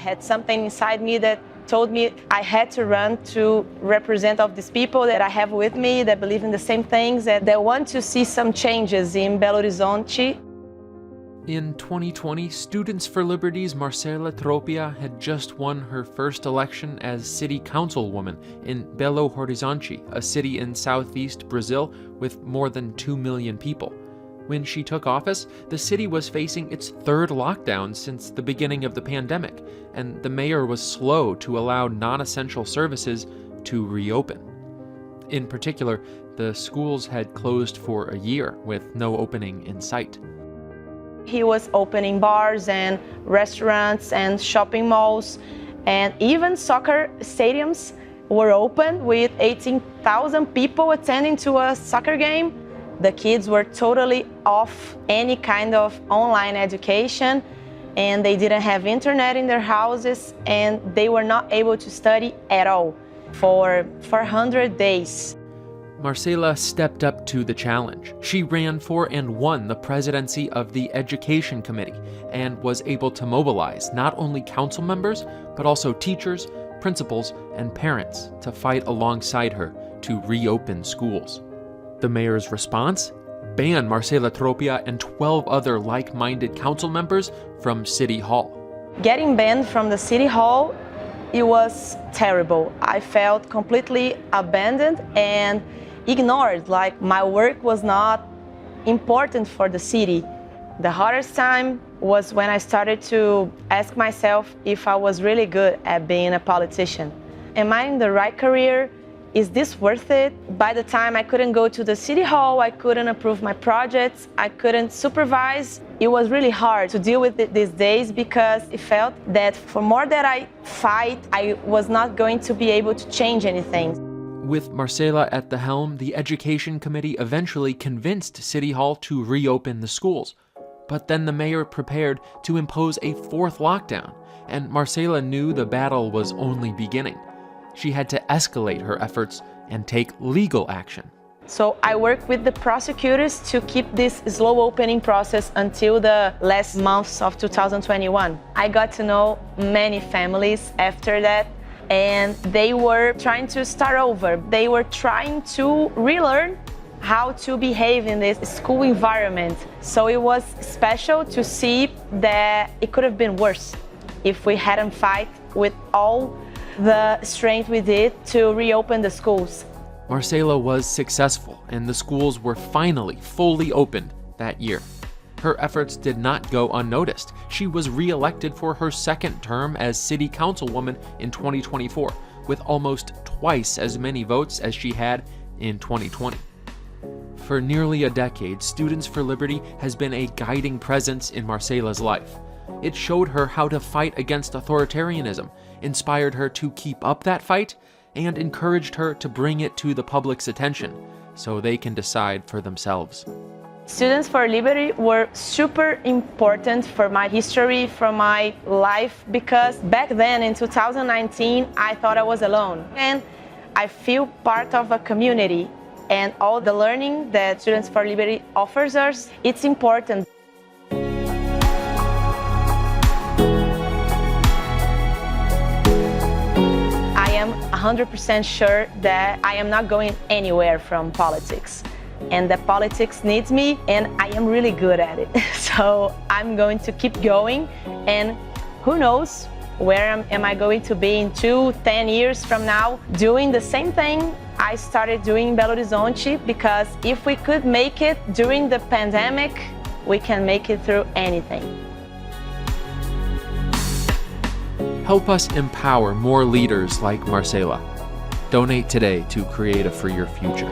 had something inside me that told me I had to run to represent of these people that I have with me, that believe in the same things, that want to see some changes in Belo Horizonte. In 2020, Students for Liberty's Marcela Tropía had just won her first election as city councilwoman in Belo Horizonte, a city in southeast Brazil with more than 2 million people. When she took office, the city was facing its third lockdown since the beginning of the pandemic, and the mayor was slow to allow non-essential services to reopen. In particular, the schools had closed for a year with no opening in sight. He was opening bars and restaurants and shopping malls, and even soccer stadiums were open with 18,000 people attending to a soccer game. The kids were totally off any kind of online education, and they didn't have internet in their houses, and they were not able to study at all for 400 days. Marcela stepped up to the challenge. She ran for and won the presidency of the Education Committee and was able to mobilize not only council members, but also teachers, principals, and parents to fight alongside her to reopen schools. The mayor's response? Ban Marcela Tropía and 12 other like-minded council members from City Hall. Getting banned from the City Hall, it was terrible. I felt completely abandoned and ignored, like my work was not important for the city. The hardest time was when I started to ask myself if I was really good at being a politician. Am I in the right career? Is this worth it? By the time I couldn't go to the City Hall, I couldn't approve my projects, I couldn't supervise. It was really hard to deal with it these days because it felt that for more that I fight, I was not going to be able to change anything. With Marcela at the helm, the Education Committee eventually convinced City Hall to reopen the schools. But then the mayor prepared to impose a fourth lockdown, and Marcela knew the battle was only beginning. She had to escalate her efforts and take legal action. So I worked with the prosecutors to keep this slow opening process until the last months of 2021. I got to know many families after that, and they were trying to start over. They were trying to relearn how to behave in this school environment. So it was special to see that it could have been worse if we hadn't fight with all the strength we did to reopen the schools. Marcela was successful, and the schools were finally fully opened that year. Her efforts did not go unnoticed. She was re-elected for her second term as city councilwoman in 2024, with almost twice as many votes as she had in 2020. For nearly a decade, Students for Liberty has been a guiding presence in Marcela's life. It showed her how to fight against authoritarianism, inspired her to keep up that fight, and encouraged her to bring it to the public's attention so they can decide for themselves. Students for Liberty were super important for my history, for my life, because back then in 2019, I thought I was alone. And I feel part of a community, and all the learning that Students for Liberty offers us, it's important. I am 100% sure that I am not going anywhere from politics, and that politics needs me, and I am really good at it. So I'm going to keep going, and who knows where am I going to be in 10 years from now, doing the same thing I started doing in Belo Horizonte, because if we could make it during the pandemic, we can make it through anything. Help us empower more leaders like Marcela. Donate today to create a freer future.